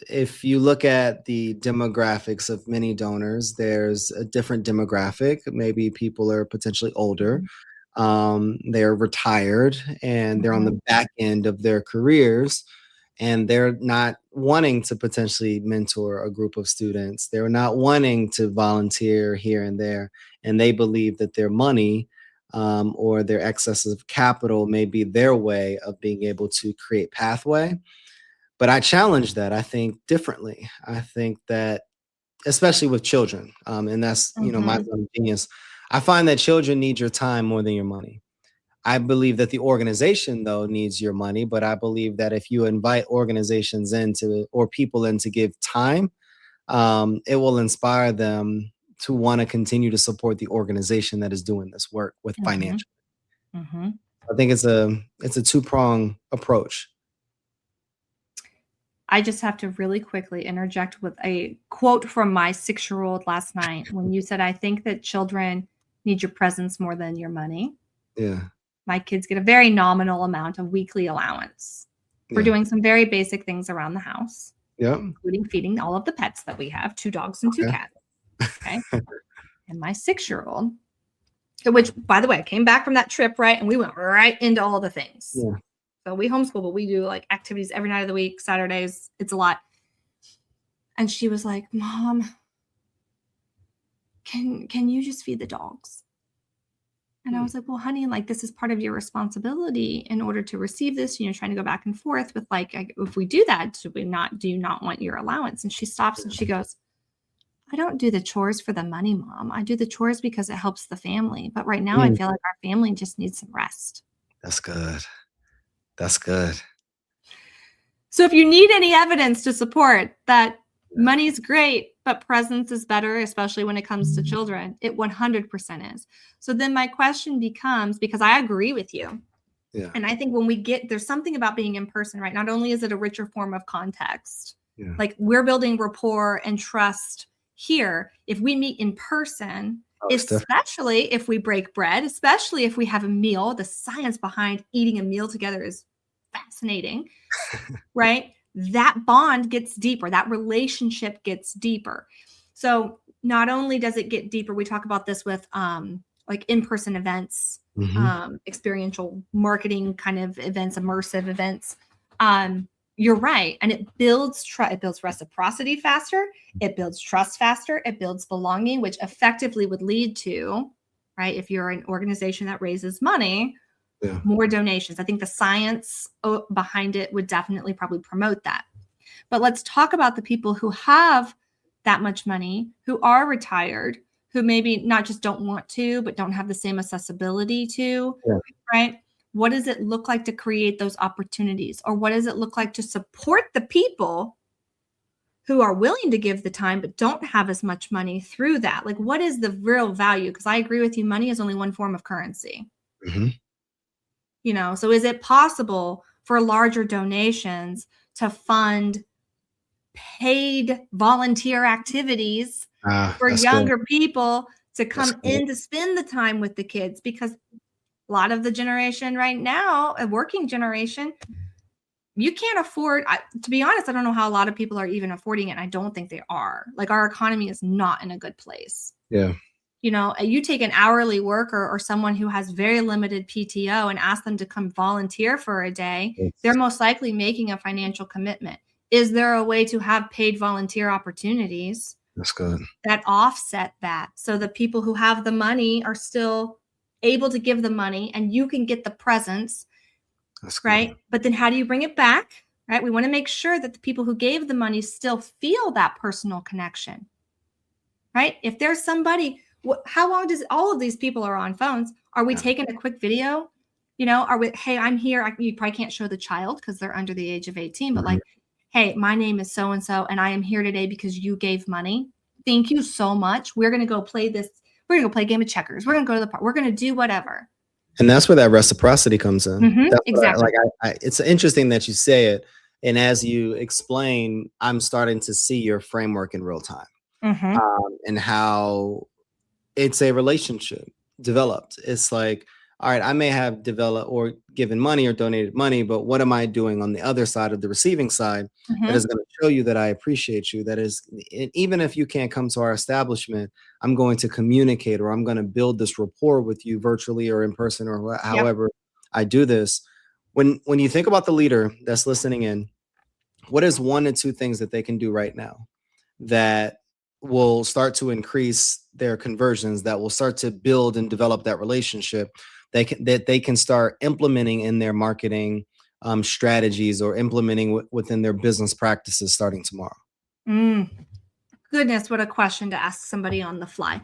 A: if you look at the demographics of many donors, there's a different demographic. Maybe people are potentially older. They're retired and they're on the back end of their careers, and they're not wanting to potentially mentor a group of students. They're not wanting to volunteer here and there. And they believe that their money or their excess of capital may be their way of being able to create pathway. But I challenge that. I think differently. I think that, especially with children, and that's, my zone of genius. I find that children need your time more than your money. I believe that the organization, though, needs your money, but I believe that if you invite organizations or people in to give time, it will inspire them to want to continue to support the organization that is doing this work with financial. I think it's a two-pronged approach.
B: I just have to really quickly interject with a quote from my 6-year-old last night when you said, I think that children need your presence more than your money.
A: Yeah.
B: My kids get a very nominal amount of weekly allowance for doing some very basic things around the house, including feeding all of the pets that we have, 2 dogs and 2 cats. Okay. And my 6-year-old, which, by the way, I came back from that trip, right? And we went right into all the things. Yeah. So we homeschool, but we do like activities every night of the week, Saturdays. It's a lot. And she was like, Mom, can you just feed the dogs? And I was like, well, honey, like, this is part of your responsibility in order to receive this, trying to go back and forth with like, if we do that, do you not want your allowance? And she stops and she goes, I don't do the chores for the money, Mom. I do the chores because it helps the family. But right now I feel like our family just needs some rest.
A: That's good. That's good.
B: So if you need any evidence to support that money's great, but presence is better, especially when it comes to children, it 100% is. So then my question becomes, because I agree with you.
A: Yeah.
B: And I think when there's something about being in person, right? Not only is it a richer form of context, like we're building rapport and trust here. If we meet in person, especially if we break bread, especially if we have a meal, the science behind eating a meal together is fascinating, right? That bond gets deeper. That relationship gets deeper. So not only does it get deeper, we talk about this with like in-person events, experiential marketing kind of events, immersive events. You're right. And it builds reciprocity faster. It builds trust faster. It builds belonging, which effectively would lead to, right, if you're an organization that raises money, more donations. I think the science behind it would definitely probably promote that. But let's talk about the people who have that much money, who are retired, who maybe not just don't want to, but don't have the same accessibility to, right? What does it look like to create those opportunities? Or what does it look like to support the people who are willing to give the time, but don't have as much money through that? Like, what is the real value? Because I agree with you, money is only one form of currency. You know, so is it possible for larger donations to fund paid volunteer activities for younger people to come in to spend the time with the kids? Because a lot of the generation right now, a working generation, you can't afford, to be honest, I don't know how a lot of people are even affording it. And I don't think they are. Like, our economy is not in a good place.
A: Yeah.
B: You know, you take an hourly worker or someone who has very limited PTO and ask them to come volunteer for a day, they're most likely making a financial commitment. Is there a way to have paid volunteer opportunities that offset that, so the people who have the money are still able to give the money and you can get the presence, right? But then how do you bring it back, right? We want to make sure that the people who gave the money still feel that personal connection, right? If there's somebody, how long does all of these people are on phones? Are we taking a quick video? You know, are we, hey, I'm here. You probably can't show the child because they're under the age of 18, but like, hey, my name is so-and-so, and I am here today because you gave money. Thank you so much. We're going to go play this. We're going to go play a game of checkers. We're going to go to the park. We're going to do whatever.
A: And that's where that reciprocity comes in.
B: Exactly.
A: It's interesting that you say it. And as you explain, I'm starting to see your framework in real time, and how it's a relationship developed. It's like, all right, I may have developed or given money or donated money, but what am I doing on the other side of the receiving side that is going to show you that I appreciate you? That is, even if you can't come to our establishment, I'm going to communicate, or I'm going to build this rapport with you virtually or in person, or however I do this. When you think about the leader that's listening in, what is 1 to 2 things that they can do right now that will start to increase their conversions, that will start to build and develop that relationship, that they can start implementing in their marketing strategies, or implementing within their business practices starting tomorrow?
B: Goodness, what a question to ask somebody on the fly.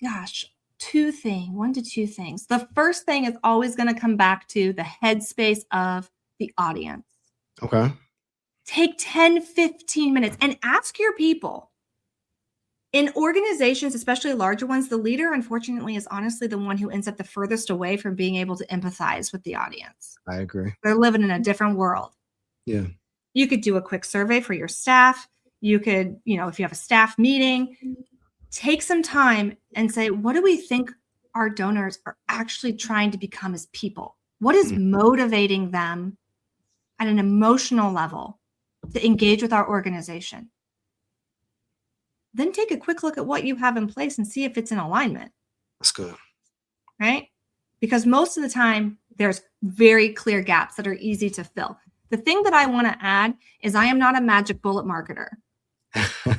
B: Gosh, 1 to 2 things. The first thing is always going to come back to the headspace of the audience.
A: Okay.
B: Take 10, 15 minutes and ask your people. In organizations, especially larger ones, the leader, unfortunately, is honestly the one who ends up the furthest away from being able to empathize with the audience.
A: I agree.
B: They're living in a different world.
A: Yeah.
B: You could do a quick survey for your staff. You could, if you have a staff meeting, take some time and say, what do we think our donors are actually trying to become as people? What is motivating them at an emotional level to engage with our organization? Then take a quick look at what you have in place and see if it's in alignment.
A: That's good.
B: Right? Because most of the time, there's very clear gaps that are easy to fill. The thing that I want to add is I am not a magic bullet marketer.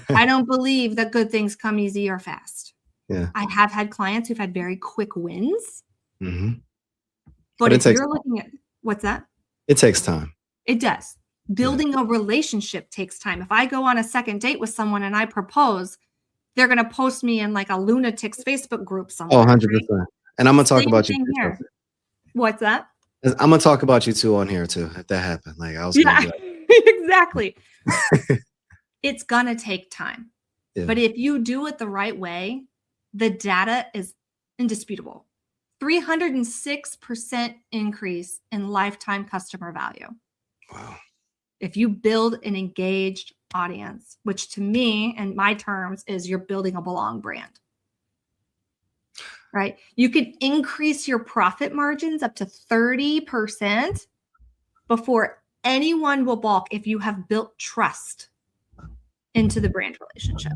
B: I don't believe that good things come easy or fast.
A: Yeah.
B: I have had clients who've had very quick wins.
A: But
B: if you're looking at, what's that?
A: It takes time.
B: It does. Building a relationship takes time. If I go on a second date with someone and I propose, they're going to post me in like a lunatics Facebook group somewhere.
A: 100%. Right? And I'm going to talk about you
B: too. Here. What's that?
A: I'm going to talk about you too on here too, if that happened. Like I was going to be
B: like, exactly. It's going to take time. Yeah. But if you do it the right way, the data is indisputable. 306% increase in lifetime customer value.
A: Wow.
B: If you build an engaged audience, which to me and my terms is you're building a belong brand, right? You can increase your profit margins up to 30% before anyone will balk if you have built trust into the brand relationship.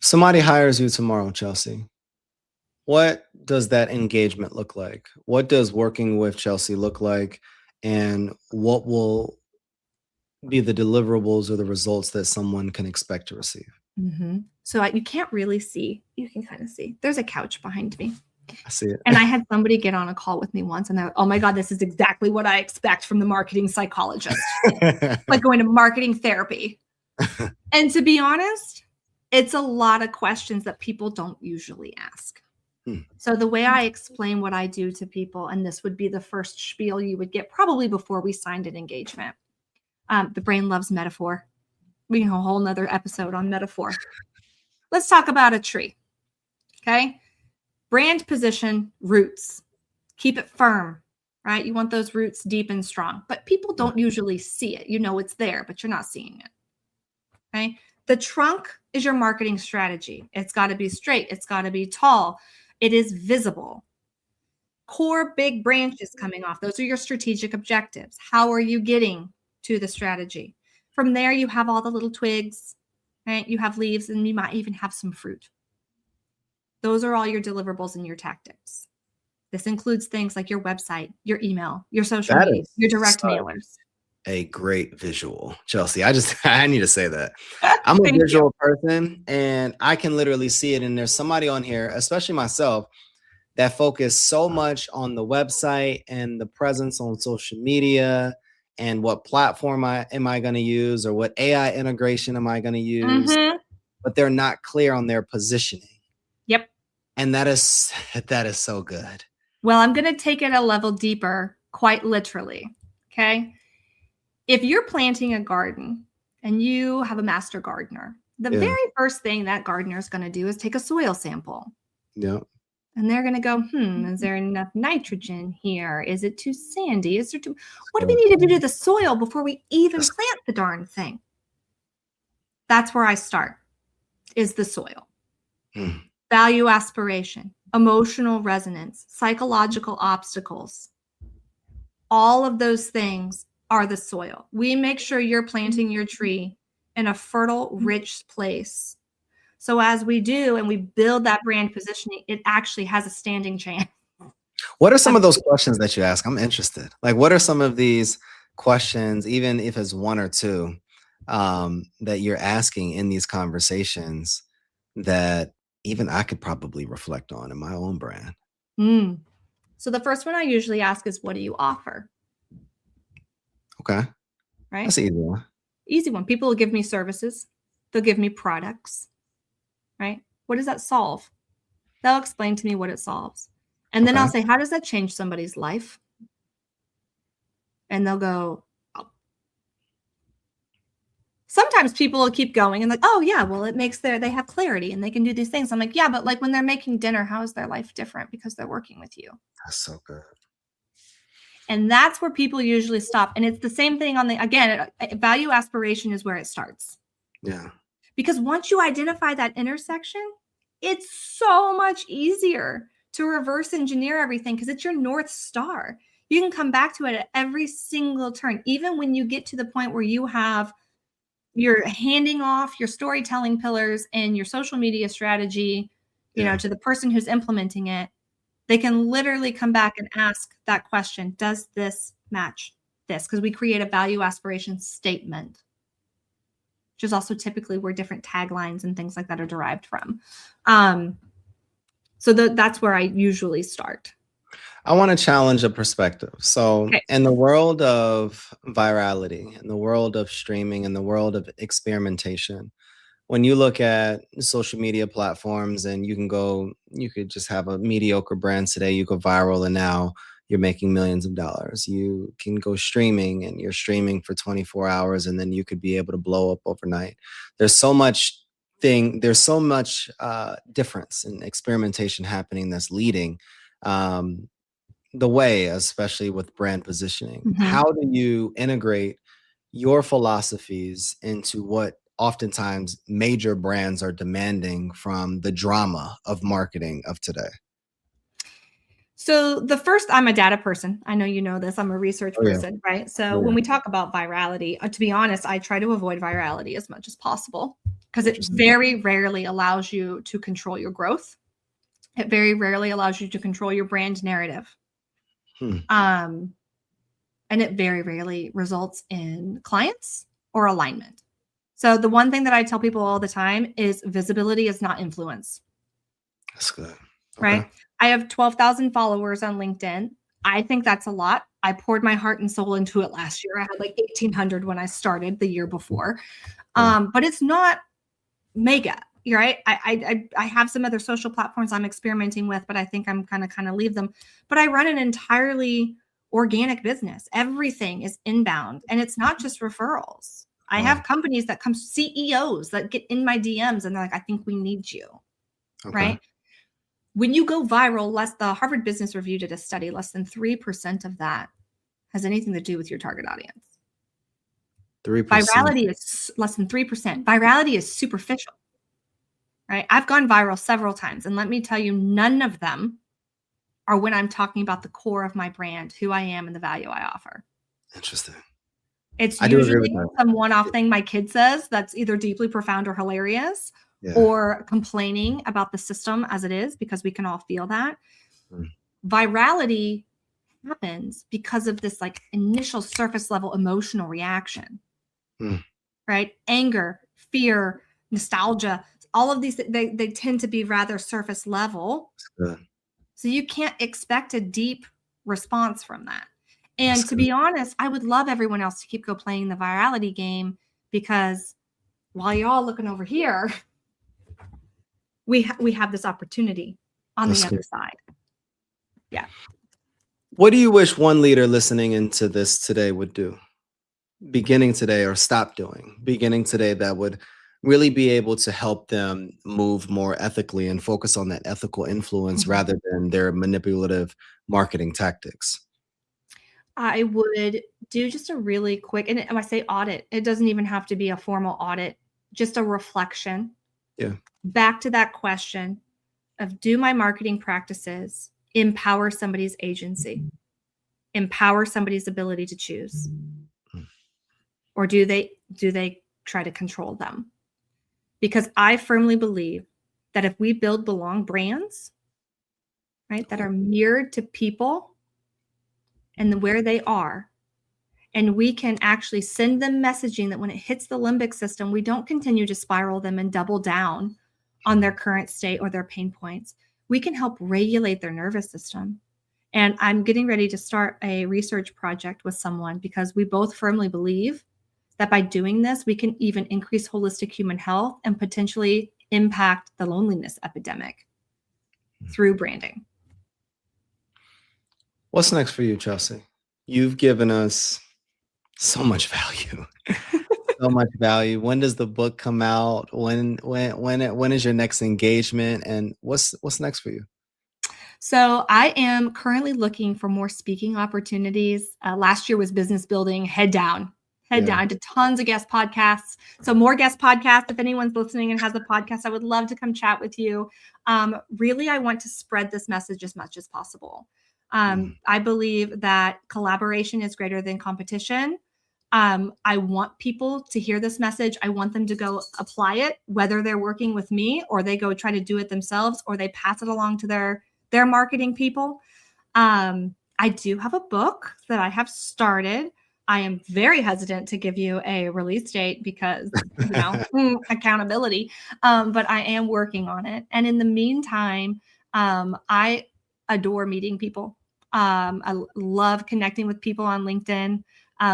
A: Somebody hires you tomorrow, Chelsea. What does that engagement look like? What does working with Chelsea look like? And what will be the deliverables or the results that someone can expect to receive?
B: Mm-hmm. So you can't really see. You can kind of see. There's a couch behind me.
A: I see it.
B: And I had somebody get on a call with me once and they're, oh my God, this is exactly what I expect from the marketing psychologist. Like going to marketing therapy. And to be honest, it's a lot of questions that people don't usually ask. So the way I explain what I do to people, and this would be the first spiel you would get probably before we signed an engagement. The brain loves metaphor. We can have a whole nother episode on metaphor. Let's talk about a tree. Okay. Brand position, roots. Keep it firm, right? You want those roots deep and strong, but people don't usually see it. You know it's there, but you're not seeing it. Okay. The trunk is your marketing strategy. It's got to be straight. It's got to be tall. It is visible. Core big branches coming off. Those are your strategic objectives. How are you getting to the strategy? From there, you have all the little twigs, right? You have leaves, and you might even have some fruit. Those are all your deliverables and your tactics. This includes things like your website, your email, your social media, your direct mailers.
A: A great visual, Chelsea. I need to say that. I'm a visual person and I can literally see it. And there's somebody on here, especially myself, that focus so much on the website and the presence on social media and what platform am I going to use or what AI integration am I going to use, but they're not clear on their positioning.
B: Yep.
A: And that is so good.
B: Well, I'm going to take it a level deeper, quite literally. Okay. If you're planting a garden and you have a master gardener, the very first thing that gardener is going to do is take a soil sample.
A: Yeah.
B: And they're going to go, is there enough nitrogen here? Is it too sandy? What do we need to do to the soil before we even plant the darn thing? That's where I start, is the soil. Value aspiration, emotional resonance, psychological obstacles. All of those things are the soil. We make sure you're planting your tree in a fertile, rich place. So as we do and we build that brand positioning, it actually has a standing chance.
A: What are some of those questions that you ask? I'm interested. Like, what are some of these questions, even if it's one or two, that you're asking in these conversations that even I could probably reflect on in my own brand?
B: So the first one I usually ask is, what do you offer?
A: Okay.
B: Right.
A: That's an easy one.
B: Easy one. People will give me services. They'll give me products. Right. What does that solve? They'll explain to me what it solves. And then I'll say, how does that change somebody's life? And they'll go, oh. Sometimes people will keep going and like, oh yeah, well, it makes they have clarity and they can do these things. I'm like, yeah, but like when they're making dinner, how is their life different because they're working with you?
A: That's so good.
B: And that's where people usually stop. And it's the same thing again, value aspiration is where it starts.
A: Yeah.
B: Because once you identify that intersection, it's so much easier to reverse engineer everything because it's your North Star. You can come back to it at every single turn, even when you get to the point where you're handing off your storytelling pillars and your social media strategy, to the person who's implementing it. They can literally come back and ask that question, does this match this? Because we create a value aspiration statement, which is also typically where different taglines and things like that are derived from. So that's where I usually start.
A: I want to challenge a perspective. So,
B: Okay.
A: in the world of virality, in the world of streaming, in the world of experimentation, when you look at social media platforms and you could just have a mediocre brand today, you go viral and now you're making millions of dollars. You can go streaming and you're streaming for 24 hours and then you could be able to blow up overnight. There's so much there's so much difference and experimentation happening that's leading um, the way, especially with brand positioning.
B: Mhm.
A: How do you integrate your philosophies into what oftentimes major brands are demanding from the drama of marketing of today?
B: So the first, I'm a data person. I know you know this. I'm a research
A: Oh yeah.
B: person, right? So
A: Oh
B: when
A: yeah.
B: we talk about virality, to be honest, I try to avoid virality as much as possible because it
A: Interesting.
B: very rarely allows you to control your growth. It very rarely allows you to control your brand narrative.
A: Hmm.
B: Um, and it very rarely results in clients or alignment. So the one thing that I tell people all the time is visibility is not influence.
A: That's good. Okay.
B: Right? I have 12,000 followers on LinkedIn. I think that's a lot. I poured my heart and soul into it last year. I had like 1,800 when I started the year before.
A: Yeah.
B: But it's not mega, right? I have some other social platforms I'm experimenting with, but I think I'm gonna kind of leave them. But I run an entirely organic business. Everything is inbound, and it's not just referrals. I
A: Wow.
B: have companies that come, CEOs that get in my DMs and they're like, I think we need you,
A: Okay.
B: right? When you go viral, the Harvard Business Review did a study, less than 3% of that has anything to do with your target audience.
A: 3%.
B: Virality is less than 3%. Virality is superficial, right? I've gone viral several times, and let me tell you, none of them are when I'm talking about the core of my brand, who I am, and the value I offer.
A: Interesting.
B: It's
A: I do agree with
B: usually
A: that.
B: some one-off thing my kid says that's either deeply profound or hilarious,
A: Yeah.
B: or complaining about the system as it is, because we can all feel that.
A: Mm.
B: Virality happens because of this like initial surface level emotional reaction,
A: Mm.
B: right? Anger, fear, nostalgia, all of these, they tend to be rather surface level.
A: That's good.
B: So you can't expect a deep response from that.
A: That's
B: And to
A: good.
B: be honest, I would love everyone else to keep playing the virality game, because while you're all looking over here, we have this opportunity on the
A: That's
B: other
A: good.
B: side. Yeah.
A: What do you wish one leader listening into this today would do? Beginning today or stop doing? Beginning today that would really be able to help them move more ethically and focus on that ethical influence
B: Mhm.
A: rather than their manipulative marketing tactics.
B: I would do just a really quick, and when I say audit, it doesn't even have to be a formal audit, just a reflection
A: Yeah.
B: back to that question of, do my marketing practices empower somebody's agency, empower somebody's ability to choose,
A: Mm.
B: or do they try to control them? Because I firmly believe that if we build belong brands, right, that
A: Oh,
B: are mirrored to people and where they are, and we can actually send them messaging that when it hits the limbic system, we don't continue to spiral them and double down on their current state or their pain points. We can help regulate their nervous system. And I'm getting ready to start a research project with someone, because we both firmly believe that by doing this, we can even increase holistic human health and potentially impact the loneliness epidemic through branding.
A: what's next for you, Chelsea? You've given us so much value. So much value. When does the book come out? When is your next engagement? And what's next for you?
B: So I am currently looking for more speaking opportunities. Last year was business building, head down, head
A: Yeah.
B: down. I did tons of guest podcasts. So more guest podcasts. If anyone's listening and has a podcast, I would love to come chat with you. Really, I want to spread this message as much as possible.
A: Mm.
B: I believe that collaboration is greater than competition. I want people to hear this message. I want them to go apply it, whether they're working with me or they go try to do it themselves, or they pass it along to their marketing people. I do have a book that I have started. I am very hesitant to give you a release date because, accountability. But I am working on it. And in the meantime, I adore meeting people. love connecting with people on LinkedIn.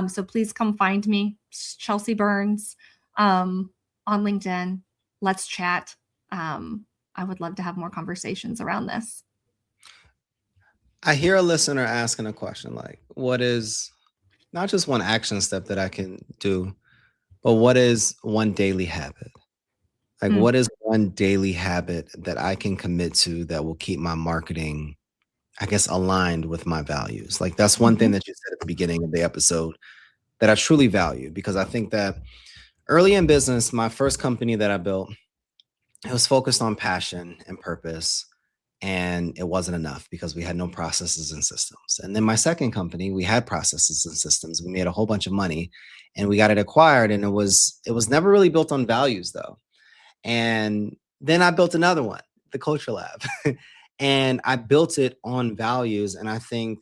B: So please come find me, Chelsea Burns, on LinkedIn. Let's chat. I would love to have more conversations around this.
A: I hear a listener asking a question like, what is not just one action step that I can do, but what is one daily habit? Like, what is one daily habit that I can commit to that will keep my marketing, I guess, aligned with my values? Like, that's one thing that you said at the beginning of the episode that I truly value, because I think that early in business, my first company that I built, it was focused on passion and purpose. And it wasn't enough because we had no processes and systems. And then my second company, we had processes and systems. We made a whole bunch of money and we got it acquired. And it was never really built on values though. And then I built another one, the Culture Lab. And I built it on values. And I think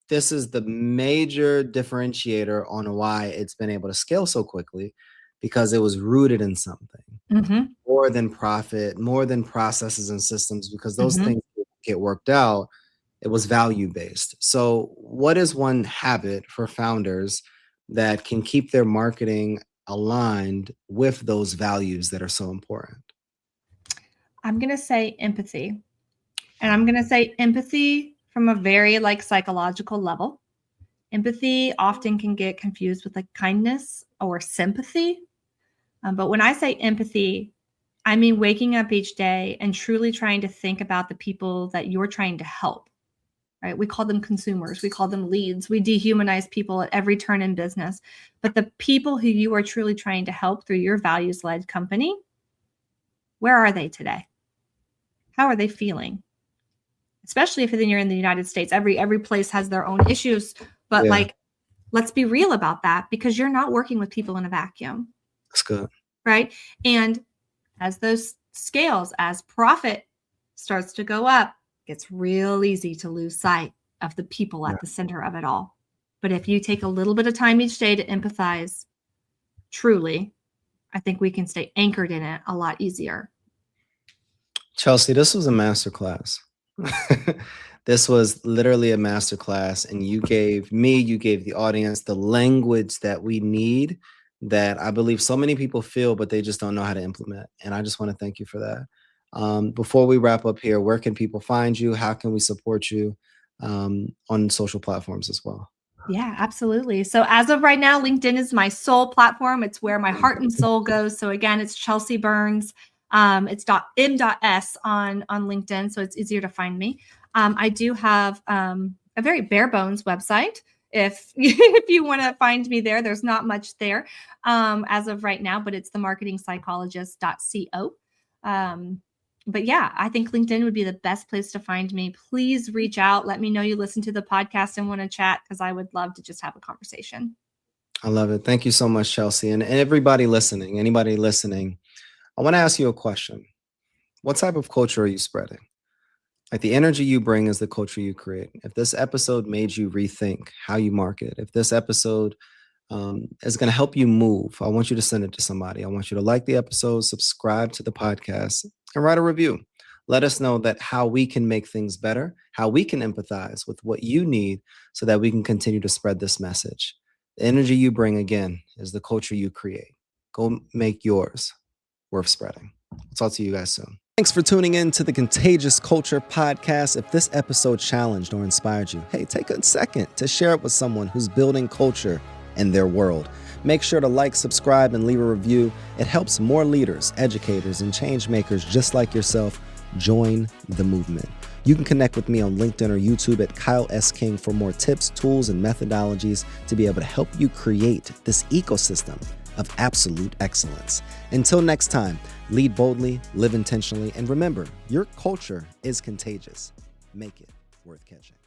A: this is the major differentiator on why it's been able to scale so quickly, because it was rooted in something more than profit, more than processes and systems, because those things get worked out. It was value based. So what is one habit for founders that can keep their marketing aligned with those values that are so important?
B: I'm going to say empathy. And I'm going to say empathy from a very psychological level. Empathy often can get confused with kindness or sympathy. But when I say empathy, I mean waking up each day and truly trying to think about the people that you're trying to help, right? We call them consumers. We call them leads. We dehumanize people at every turn in business. But the people who you are truly trying to help through your values-led company, where are they today? How are they feeling? Especially if you're in the United States, every place has their own issues. But let's be real about that, because you're not working with people in a vacuum.
A: That's good.
B: Right. And as those scales, as profit starts to go up, it's real easy to lose sight of the people at the center of it all. But if you take a little bit of time each day to empathize, truly, I think we can stay anchored in it a lot easier.
A: Chelsea, this was a masterclass. This was literally a masterclass, and you gave the audience the language that we need, that I believe so many people feel, but they just don't know how to implement. And I just want to thank you for that. Before we wrap up here, where can people find you? How can we support you on social platforms as well?
B: Yeah, absolutely. So as of right now, LinkedIn is my sole platform. It's where my heart and soul goes. So again, it's Chelsea Burns. It's .m.s on LinkedIn, so it's easier to find me. I do have a very bare bones website. If you want to find me there, there's not much there as of right now, but it's themarketingpsychologist.co. But yeah, I think LinkedIn would be the best place to find me. Please reach out. Let me know you listen to the podcast and want to chat, because I would love to just have a conversation.
A: I love it. Thank you so much, Chelsea. And anybody listening, I want to ask you a question. What type of culture are you spreading? Like, the energy you bring is the culture you create. If this episode made you rethink how you market, if this episode is going to help you move, I want you to send it to somebody. I want you to like the episode, subscribe to the podcast, and write a review. Let us know that how we can make things better, how we can empathize with what you need so that we can continue to spread this message. The energy you bring, again, is the culture you create. Go make yours worth spreading. I'll talk to you guys soon. Thanks for tuning in to the Contagious Culture Podcast. If this episode challenged or inspired you, hey, take a second to share it with someone who's building culture in their world. Make sure to like, subscribe, and leave a review. It helps more leaders, educators, and change makers just like yourself join the movement. You can connect with me on LinkedIn or YouTube at Kyle S. King for more tips, tools, and methodologies to be able to help you create this ecosystem of absolute excellence. Until next time, lead boldly, live intentionally, and remember, your culture is contagious. Make it worth catching.